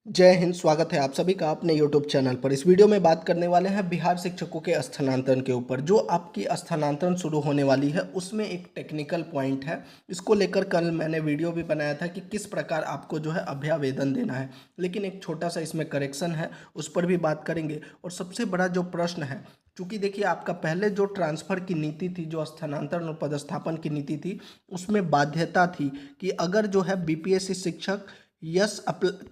जय हिंद। स्वागत है आप सभी का अपने YouTube चैनल पर। इस वीडियो में बात करने वाले हैं बिहार शिक्षकों के स्थानांतरण के ऊपर। जो आपकी स्थानांतरण शुरू होने वाली है उसमें एक टेक्निकल पॉइंट है। इसको लेकर कल मैंने वीडियो भी बनाया था कि किस प्रकार आपको जो है अभ्यावेदन देना है, लेकिन एक छोटा सा इसमें करेक्शन है, उस पर भी बात करेंगे। और सबसे बड़ा जो प्रश्न है, चूँकि देखिए आपका पहले जो ट्रांसफ़र की नीति थी, जो स्थानांतरण और पदस्थापन की नीति थी, उसमें बाध्यता थी कि अगर जो है बीपीएससी शिक्षक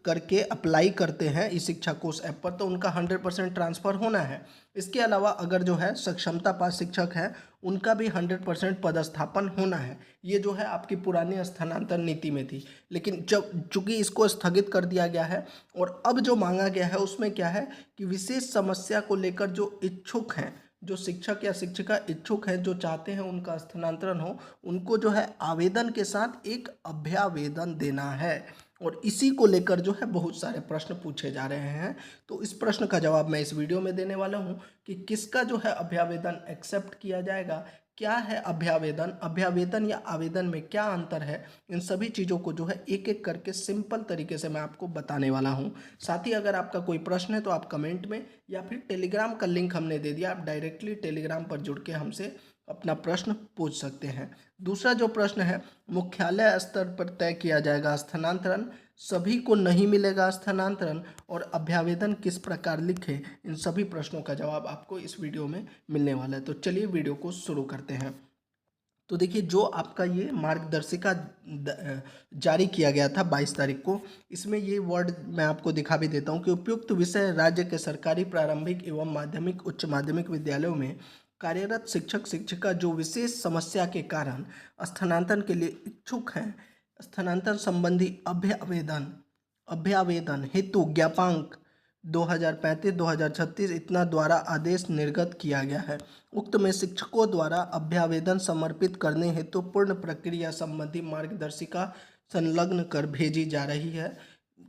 करके अप्लाई करते हैं इस शिक्षा कोर्स ऐप पर, तो उनका 100% ट्रांसफ़र होना है। इसके अलावा अगर जो है सक्षमता पास शिक्षक है, उनका भी 100% पदस्थापन होना है। ये जो है आपकी पुरानी स्थानांतरण नीति में थी, लेकिन जब चूँकि इसको स्थगित कर दिया गया है और अब जो मांगा गया है उसमें क्या है कि विशेष समस्या को लेकर जो इच्छुक हैं, जो शिक्षक या शिक्षिका इच्छुक हैं, जो चाहते हैं उनका स्थानांतरण हो, उनको जो है आवेदन के साथ एक अभ्यावेदन देना है। और इसी को लेकर जो है बहुत सारे प्रश्न पूछे जा रहे हैं। तो इस प्रश्न का जवाब मैं इस वीडियो में देने वाला हूं कि किसका जो है अभ्यावेदन एक्सेप्ट किया जाएगा, क्या है अभ्यावेदन, अभ्यावेदन या आवेदन में क्या अंतर है। इन सभी चीज़ों को जो है एक एक करके सिंपल तरीके से मैं आपको बताने वाला हूं। साथ ही अगर आपका कोई प्रश्न है तो आप कमेंट में या फिर टेलीग्राम का लिंक हमने दे दिया, आप डायरेक्टली टेलीग्राम पर जुड़ के हमसे अपना प्रश्न पूछ सकते हैं। दूसरा जो प्रश्न है, मुख्यालय स्तर पर तय किया जाएगा स्थानांतरण, सभी को नहीं मिलेगा स्थानांतरण, और अभ्यावेदन किस प्रकार लिखें। इन सभी प्रश्नों का जवाब आपको इस वीडियो में मिलने वाला है। तो चलिए वीडियो को शुरू करते हैं। तो देखिए, जो आपका ये मार्गदर्शिका जारी किया गया था 22 तारीख को, इसमें ये वर्ड मैं आपको दिखा भी देता हूँ कि उपयुक्त विषय राज्य के सरकारी प्रारंभिक एवं माध्यमिक उच्च माध्यमिक विद्यालयों में कार्यरत शिक्षक शिक्षिका जो विशेष समस्या के कारण स्थानांतरण के लिए इच्छुक हैं, स्थानांतरण संबंधी अभ्यावेदन हेतु ज्ञापांक 2035-2036 इतना द्वारा आदेश निर्गत किया गया है। उक्त में शिक्षकों द्वारा अभ्यावेदन समर्पित करने हेतु पूर्ण प्रक्रिया संबंधी मार्गदर्शिका संलग्न कर भेजी जा रही है।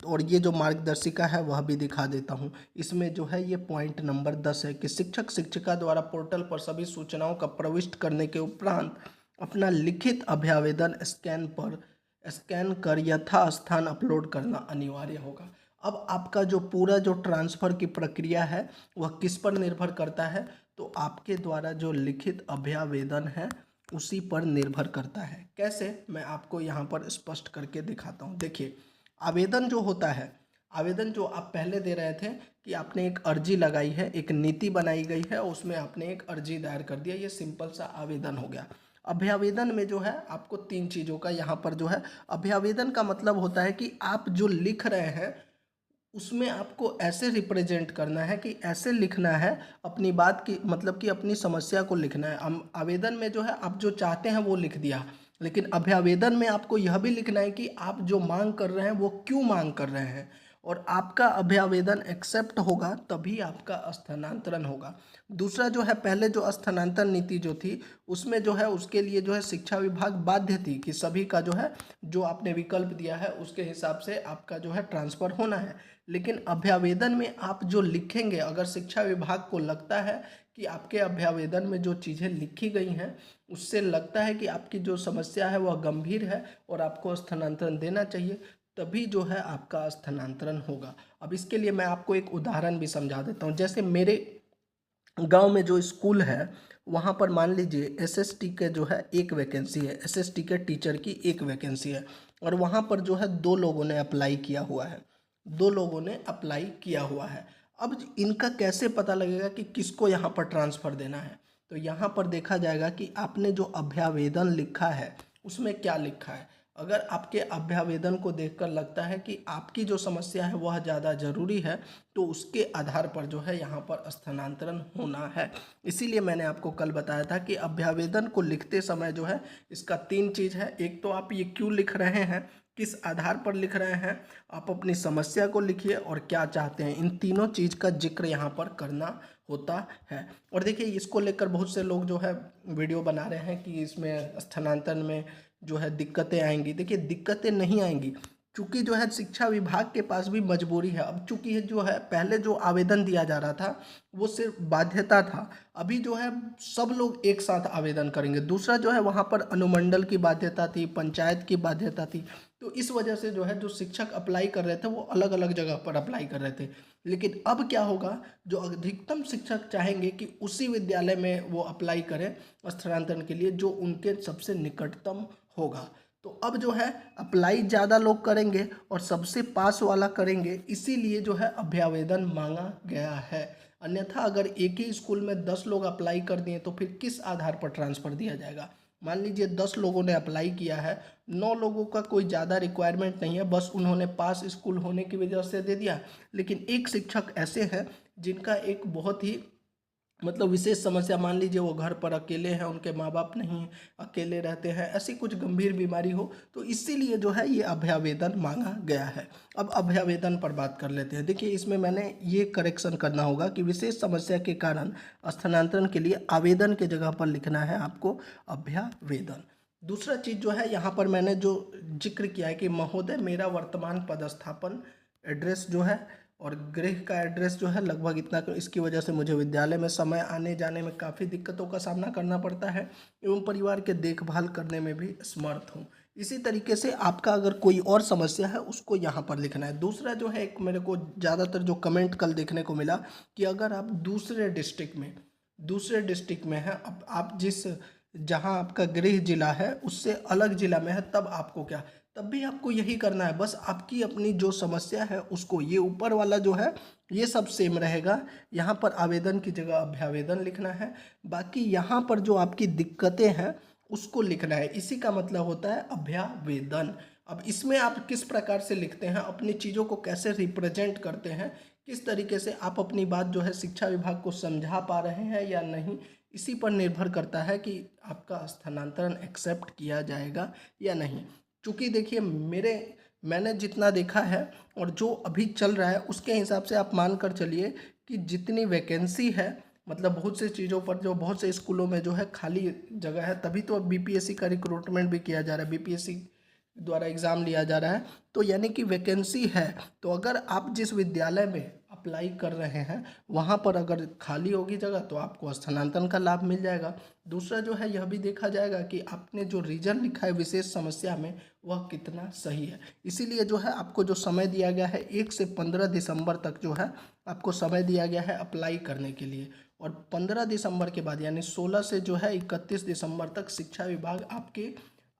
और ये जो मार्गदर्शिका है वह भी दिखा देता हूँ। इसमें जो है ये पॉइंट नंबर 10 है कि शिक्षक शिक्षिका द्वारा पोर्टल पर सभी सूचनाओं का प्रविष्ट करने के उपरांत अपना लिखित अभ्यावेदन स्कैन कर यथास्थान अपलोड करना अनिवार्य होगा। अब आपका जो पूरा जो ट्रांसफ़र की प्रक्रिया है वह किस पर निर्भर करता है, तो आपके द्वारा जो लिखित अभ्यावेदन है उसी पर निर्भर करता है। कैसे, मैं आपको यहाँ पर स्पष्ट करके दिखाता हूँ। देखिए, आवेदन जो होता है, आवेदन जो आप पहले दे रहे थे कि आपने एक अर्जी लगाई है, एक नीति बनाई गई है, उसमें आपने एक अर्जी दायर कर दिया, ये सिंपल सा आवेदन हो गया। अभ्यावेदन में जो है आपको 3 चीज़ों का यहाँ पर जो है, अभ्यावेदन का मतलब होता है कि आप जो लिख रहे हैं उसमें आपको ऐसे रिप्रेजेंट करना है कि ऐसे लिखना है अपनी बात की, मतलब कि अपनी समस्या को लिखना है। आवेदन में जो है आप जो चाहते हैं वो लिख दिया, लेकिन अभ्यावेदन में आपको यह भी लिखना है कि आप जो मांग कर रहे हैं वो क्यों मांग कर रहे हैं, और आपका अभ्यावेदन एक्सेप्ट होगा तभी आपका स्थानांतरण होगा। दूसरा जो है, पहले जो स्थानांतरण नीति जो थी उसमें जो है उसके लिए जो है शिक्षा विभाग बाध्य थी कि सभी का जो है, जो आपने विकल्प दिया है उसके हिसाब से आपका जो है ट्रांसफ़र होना है। लेकिन अभ्यावेदन में आप जो लिखेंगे, अगर शिक्षा विभाग को लगता है कि आपके अभ्यावेदन में जो चीज़ें लिखी गई हैं उससे लगता है कि आपकी जो समस्या है वह गंभीर है और आपको स्थानांतरण देना चाहिए, तभी जो है आपका स्थानांतरण होगा। अब इसके लिए मैं आपको एक उदाहरण भी समझा देता हूँ। जैसे मेरे गांव में जो स्कूल है वहाँ पर मान लीजिए एसएसटी के जो है एक वैकेंसी है, एसएसटी के टीचर की एक वैकेंसी है, और वहाँ पर जो है 2 लोगों ने अप्लाई किया हुआ है, 2 लोगों ने अप्लाई किया हुआ है। अब इनका कैसे पता लगेगा कि किसको यहाँ पर ट्रांसफ़र देना है, तो यहाँ पर देखा जाएगा कि आपने जो अभ्यावेदन लिखा है उसमें क्या लिखा है। अगर आपके अभ्यावेदन को देखकर लगता है कि आपकी जो समस्या है वह ज़्यादा ज़रूरी है, तो उसके आधार पर जो है यहाँ पर स्थानांतरण होना है। इसीलिए मैंने आपको कल बताया था कि अभ्यावेदन को लिखते समय जो है इसका 3 चीज़ है। एक तो आप ये क्यों लिख रहे हैं, किस आधार पर लिख रहे हैं, आप अपनी समस्या को लिखिए और क्या चाहते हैं, इन तीनों चीज़ का जिक्र यहाँ पर करना होता है। और देखिए, इसको लेकर बहुत से लोग जो है वीडियो बना रहे हैं कि इसमें स्थानांतरण में जो है दिक्कतें आएंगी। देखिए, दिक्कतें नहीं आएंगी, चूँकि जो है शिक्षा विभाग के पास भी मजबूरी है। अब चूँकि जो है पहले जो आवेदन दिया जा रहा था वो सिर्फ बाध्यता था, अभी जो है सब लोग एक साथ आवेदन करेंगे। दूसरा जो है वहाँ पर अनुमंडल की बाध्यता थी, पंचायत की बाध्यता थी, तो इस वजह से जो है जो शिक्षक अप्लाई कर रहे थे वो अलग अलग जगह पर अप्लाई कर रहे थे। लेकिन अब क्या होगा, जो अधिकतम शिक्षक चाहेंगे कि उसी विद्यालय में वो अप्लाई करें स्थानांतरण के लिए जो उनके सबसे निकटतम होगा। तो अब जो है अप्लाई ज़्यादा लोग करेंगे और सबसे पास वाला करेंगे, इसीलिए जो है अभ्यावेदन मांगा गया है। अन्यथा अगर एक ही स्कूल में 10 लोग अप्लाई कर दिए तो फिर किस आधार पर ट्रांसफ़र दिया जाएगा। मान लीजिए 10 लोगों ने अप्लाई किया है, 9 लोगों का कोई ज़्यादा रिक्वायरमेंट नहीं है, बस उन्होंने पास स्कूल होने की वजह से दे दिया। लेकिन एक शिक्षक ऐसे हैं जिनका एक बहुत ही मतलब विशेष समस्या, मान लीजिए वो घर पर अकेले हैं, उनके माँ बाप नहीं, अकेले रहते हैं, ऐसी कुछ गंभीर बीमारी हो, तो इसीलिए जो है ये अभ्यावेदन मांगा गया है। अब अभ्यावेदन पर बात कर लेते हैं। देखिए इसमें मैंने ये करेक्शन करना होगा कि विशेष समस्या के कारण स्थानांतरण के लिए आवेदन के जगह पर लिखना है आपको अभ्यावेदन। दूसरा चीज़ जो है यहाँ पर मैंने जो जिक्र किया है कि महोदय मेरा वर्तमान पदस्थापन एड्रेस जो है और गृह का एड्रेस जो है लगभग इतना, इसकी वजह से मुझे विद्यालय में समय आने जाने में काफ़ी दिक्कतों का सामना करना पड़ता है एवं परिवार के देखभाल करने में भी असमर्थ हूँ। इसी तरीके से आपका अगर कोई और समस्या है उसको यहाँ पर लिखना है। दूसरा जो है, एक मेरे को ज़्यादातर जो कमेंट कल देखने को मिला कि अगर आप दूसरे डिस्ट्रिक्ट में है, अब आप जिस जहाँ आपका गृह जिला है उससे अलग जिला में है, तब आपको क्या, तब भी आपको यही करना है। बस आपकी अपनी जो समस्या है उसको, ये ऊपर वाला जो है ये सब सेम रहेगा। यहाँ पर आवेदन की जगह अभ्यावेदन लिखना है। बाकी यहाँ पर जो आपकी दिक्कतें हैं उसको लिखना है। इसी का मतलब होता है अभ्यावेदन। अब इसमें आप किस प्रकार से लिखते हैं, अपनी चीज़ों को कैसे रिप्रेजेंट करते हैं, किस तरीके से आप अपनी बात जो है शिक्षा विभाग को समझा पा रहे हैं या नहीं, इसी पर निर्भर करता है कि आपका स्थानांतरण एक्सेप्ट किया जाएगा या नहीं। चूँकि देखिए मैंने जितना देखा है और जो अभी चल रहा है उसके हिसाब से आप मान कर चलिए कि जितनी वैकेंसी है, मतलब बहुत से चीज़ों पर जो बहुत से स्कूलों में जो है खाली जगह है, तभी तो अब बीपीएससी का रिक्रूटमेंट भी किया जा रहा है, बीपीएससी द्वारा एग्ज़ाम लिया जा रहा है। तो यानी कि वैकेंसी है, तो अगर आप जिस विद्यालय में अप्लाई कर रहे हैं वहाँ पर अगर खाली होगी जगह तो आपको स्थानांतरण का लाभ मिल जाएगा। दूसरा जो है यह भी देखा जाएगा कि आपने जो रीजन लिखा है विशेष समस्या में वह कितना सही है। इसीलिए जो है आपको जो समय दिया गया है 1 से 15 दिसंबर तक जो है आपको समय दिया गया है अप्लाई करने के लिए, और 15 दिसंबर के बाद यानी 16 से जो है 31 दिसंबर तक शिक्षा विभाग आपके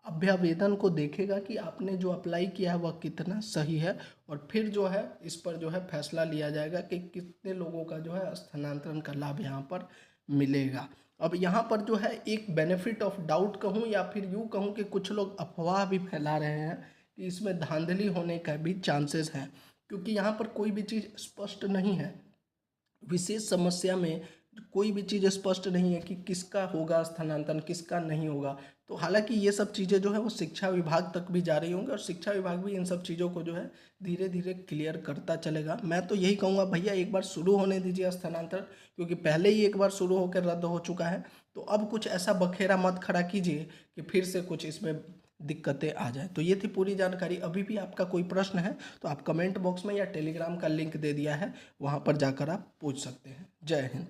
अभ्यावेदन को देखेगा कि आपने जो अप्लाई किया है वह कितना सही है, और फिर जो है इस पर जो है फैसला लिया जाएगा कि कितने लोगों का जो है स्थानांतरण का लाभ यहाँ पर मिलेगा। अब यहाँ पर जो है एक बेनिफिट ऑफ डाउट कहूँ या फिर यूँ कहूँ कि कुछ लोग अफवाह भी फैला रहे हैं कि इसमें धांधली होने का भी चांसेस हैं, क्योंकि यहाँ पर कोई भी चीज़ स्पष्ट नहीं है। विशेष समस्या में कोई भी चीज़ स्पष्ट नहीं है कि किसका होगा स्थानांतरण, किसका नहीं होगा। तो हालांकि ये सब चीज़ें जो है वो शिक्षा विभाग तक भी जा रही होंगी और शिक्षा विभाग भी इन सब चीज़ों को जो है धीरे धीरे क्लियर करता चलेगा। मैं तो यही कहूँगा भैया एक बार शुरू होने दीजिए स्थानांतरण, क्योंकि पहले ही एक बार शुरू होकर रद्द हो चुका है। तो अब कुछ ऐसा बखेरा मत खड़ा कीजिए कि फिर से कुछ इसमें दिक्कतें आ जाए। तो ये थी पूरी जानकारी। अभी भी आपका कोई प्रश्न है तो आप कमेंट बॉक्स में या टेलीग्राम का लिंक दे दिया है, वहाँ पर जाकर आप पूछ सकते हैं। जय हिंद।